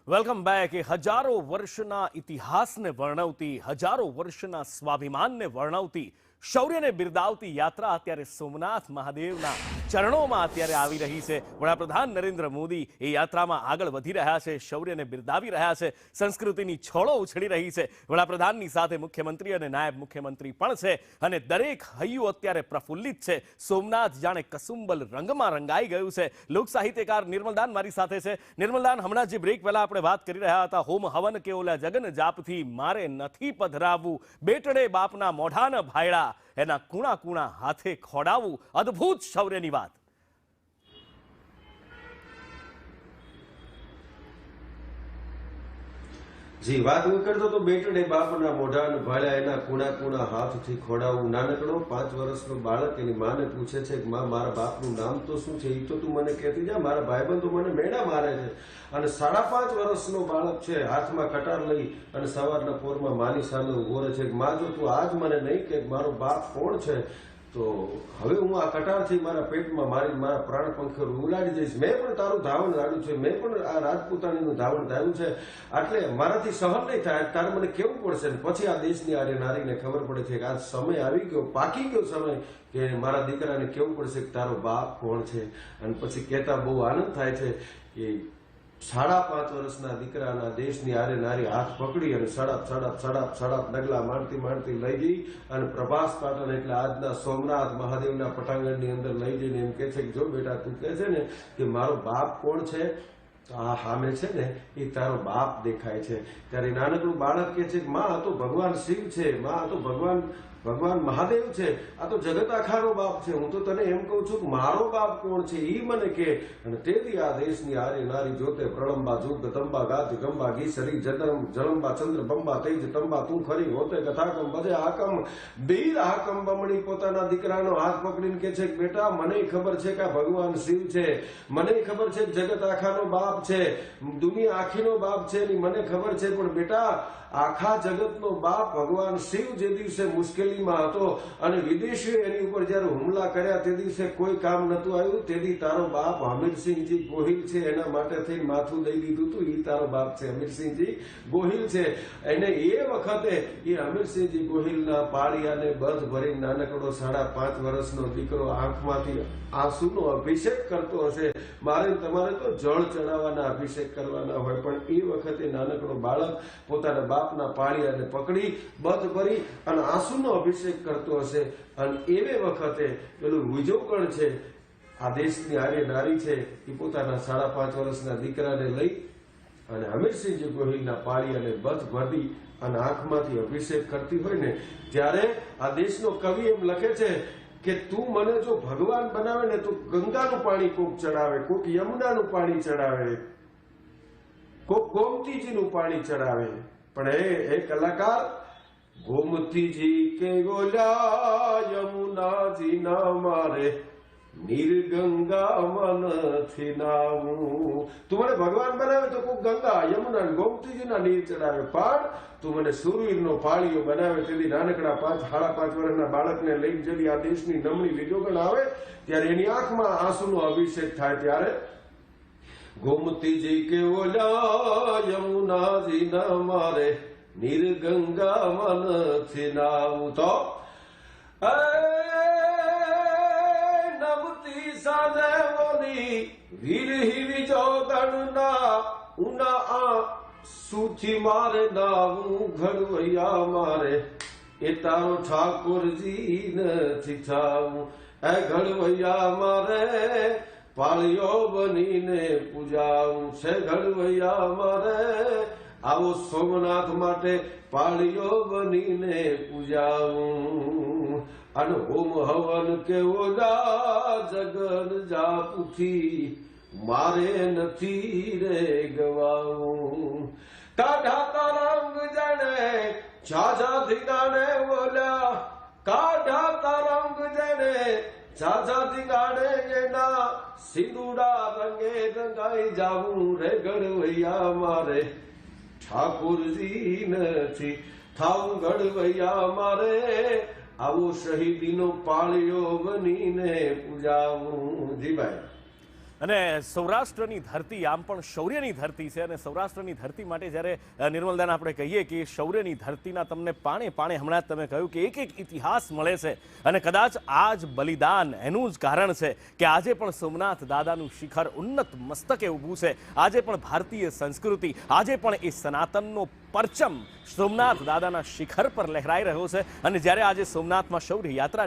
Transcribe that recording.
Welcome back. હજારો વર્ષના ઇતિહાસને વર્ણવતી, હજારો વર્ષના સ્વાભિમાનને વર્ણવતી, શૌર્યને બિરદાવતી યાત્રા અત્યારે સોમનાથ મહાદેવના ચરણોમાં અત્યારે આવી રહી છે. વડાપ્રધાન નરેન્દ્ર મોદી એ યાત્રામાં આગળ વધી રહ્યા છે, શૌર્યને બિરદાવી રહ્યા છે, સંસ્કૃતિની છોડો ઉછળી રહી છે. વડાપ્રધાનની સાથે મુખ્યમંત્રી અને નાયબ મુખ્યમંત્રી પણ છે અને દરેક હૈયું અત્યારે પ્રફુલ્લિત છે. સોમનાથ જાણે કસુંબલ રંગમાં રંગાઈ ગયું છે. લોક સાહિત્યકાર નિર્મલદાન મારી સાથે છે. નિર્મલદાન, હમણાં જે બ્રેક પહેલા આપણે વાત કરી રહ્યા હતા, હોમ હવન કે ઓલા જગન જાપથી મારે નથી પધરાવવું, બેટડે બાપના મોઢાના ભાયડા એના કુણા કુણા હાથે ખોડાવવું, અદ્ભુત શૌર્યની વાત. જી, વાત હું કરતો તો બેટડે બાપના મોઢાને ભાળ્યા એના કુણા કુણા હાથથી ખોડાવું. નાનકડો 5 વર્ષનો બાળક એની માને પૂછે છે કે માં, મારા બાપનું નામ તો શું છે? એ તો તું મને કહેતી જા, મારા ભાઈબંધો મને મેણા મારે છે. અને 5.5 વર્ષનો બાળક છે, હાથમાં કટાર લઈ અને સવારના પોરમાં માની સામે ઉભો રહે છે કે માં, જો તું આજ મને નહીં કે મારો બાપ કોણ છે, તો હવે હું આ કટારથી મારા પેટમાં મારી મારા પ્રાણ પંખો ઉલાડી જઈશ. મેં પણ તારું ધાવણ ધાડ્યું છે, મેં પણ આ રાજપૂતાણીનું ધાવણ ધાર્યું છે, એટલે મારાથી સહન નહીં થાય, તારે મને કેવું પડશે. પછી આ દેશની આર્ય નારીને ખબર પડે છે કે આ સમય આવી ગયો, પાકી ગયો સમય કે મારા દીકરાને કેવું પડશે કે તારો બાપ કોણ છે. અને પછી કહેતા બહુ આનંદ થાય છે કે 5.5 વર્ષના દીકરાના દેશની આરે નારી હાથ પકડી અને સડાપ ડગલા માંડતી લઈ ગઈ અને પ્રભાસ પાટણ એટલે આજના સોમનાથ મહાદેવના પટાંગણની અંદર લઈ જઈને એમ કે છે કે જો બેટા, તું કહે છે ને કે મારો બાપ કોણ છે, તો આ સામે છે ને એ તારો બાપ દેખાય છે. ત્યારે નાનકડું બાળક કે છે કે માં, આ તો ભગવાન શિવ છે, માં આ તો ભગવાન મહાદેવ છે, આ તો જગત આખાનો બાપ છે. હું તો તને એમ કહું છું કે મારો બાપ કોણ છે એ મને કે. અને તેથી આ દેશની આરે નારી જોતે પ્રણંબા જુગ તંબા ગાત ગંબા ગી સરી જલંબા ચંદ્ર બંબા તેજ તંબા તું ખરી હોતે કથાકમ બજે હાકમ બીર હાકમ બમણી પોતાના દીકરાનો હાથ પકડીને કે છે કે બેટા, મને ખબર છે કે આ ભગવાન શિવ છે, મને ખબર છે કે જગત આખાનો બાપ છે, દુનિયા આખીનો બાપ છે, એની મને ખબર છે, પણ બેટા આખા જગતનો બાપ ભગવાન શિવ જે દિવસે મુશ્કેલીમાં હતો અને વિદેશીઓ એની ઉપર જયારે હુમલા કર્યા તે દિવસે કોઈ કામ નતું આવ્યું, તેથી તારો બાપ હમીરસિંહજી ગોહિલ છે, એના માટે થઈને માથું દઈ દીધું હતું. એ તારો બાપ છે, હમીરસિંહજી ગોહિલ છે. એને એ વખતે એ હમીરસિંહજી ગોહિલના પાળિયાને બધ ભરી નાનકડો 5.5 વર્ષનો દીકરો આંખમાંથી આંસુનો અભિષેક કરતો હશે. મારે તમારે તો જળ ચડાવવાના અભિષેક કરવાના હોય, પણ એ વખતે નાનકડો બાળક પોતાના બાપના પાળિયાને પકડી બધ ભરી અને આંસુનો અભિષેક કરતો હશે. અને એવે વખતે પેલું વિજોગણ છે, આ દેશની આર્ય નારી છે, એ પોતાના 5.5 વર્ષના દીકરાને લઈ અને હમીરસિંહજી ગોહિલના પાળિયાને બધ ભરી અને આંખમાંથી અભિષેક કરતી હોય ને, ત્યારે આ દેશનો કવિ એમ લખે છે કે તું મને જો ભગવાન બનાવે ને તો ગંગાનું પાણી કોક ચડાવે, કોક યમુનાનું પાણી ચડાવે, કોક ગોમતીજીનું પાણી ચડાવે, પણ એ કલાકાર ગોમતીજી કે ગોલ્યા યમુનાજી ના મારે નિર્ગંગા મનથી નાવું. તું મને ભગવાન બનાવે તો કોક ગંગા યમુના ગોમતીજીના નીર ચડાવે, પણ તું મને સુરવીરનો પાળીઓ બનાવે તેથી નાનકડા 5.5 વર્ષના બાળકને લઈને જડી આ દેશની નમણી વિજોગણ આવે ત્યારે એની આંખમાં આંસુનો અભિષેક થાય. ત્યારે ગોમતીજી કે ઓલા યમુનાજી ના મારે નિર્ગંગા મનથી નાવું. તો નમતી સાજે બોલી વીરહી વિજોગણના ઉના આંસુથી મારે નાવું ઘડવૈયા મારે એ તારો ઠાકોરજી નથી થાવું. એ ઘડવૈયા મારે પાળીઓ બનીને પૂજાવું છે, ઘડવૈયા મારે આવો સોમનાથ માટે પાળીઓ બનીને પૂજાવું. અને હોમ હવન કેવો જગન જાપુથી મારે નથી રે ગવાવું. કાઢા તરંગ જણે ઝાઝા ધીગાને બોલ્યા, કાઢા તરંગ જણે ઝાઝા ધીગાને એના સિંદુડા રંગે રંગાઈ જાવું રે ઘડવૈયા મારે ઠાકોરજી નથી થાવું. ઘડવૈયા મારે આવો શહીદીનો પાળિયો બનીને પૂજાવું. જી ભાઈ. અને સૌરાષ્ટ્રની ધરતી આમ પણ શૌર્યની ધરતી છે અને સૌરાષ્ટ્રની ધરતી માટે જ્યારે નિર્મલદાન આપણે કહીએ કે શૌર્યની ધરતીના તમને પાણે પાણે હમણાં જ તમે કહ્યું કે એક એક ઇતિહાસ મળે છે અને કદાચ આ જ બલિદાન એનું જ કારણ છે કે આજે પણ સોમનાથ દાદાનું શિખર ઉન્નત મસ્તકે ઊભું છે. આજે પણ ભારતીય સંસ્કૃતિ, આજે પણ એ સનાતનનો પરચમ સોમનાથ દાદાના શિખર પર લહેરાઈ રહ્યો છે. અને જ્યારે આજે સોમનાથમાં શૌર્ય યાત્રા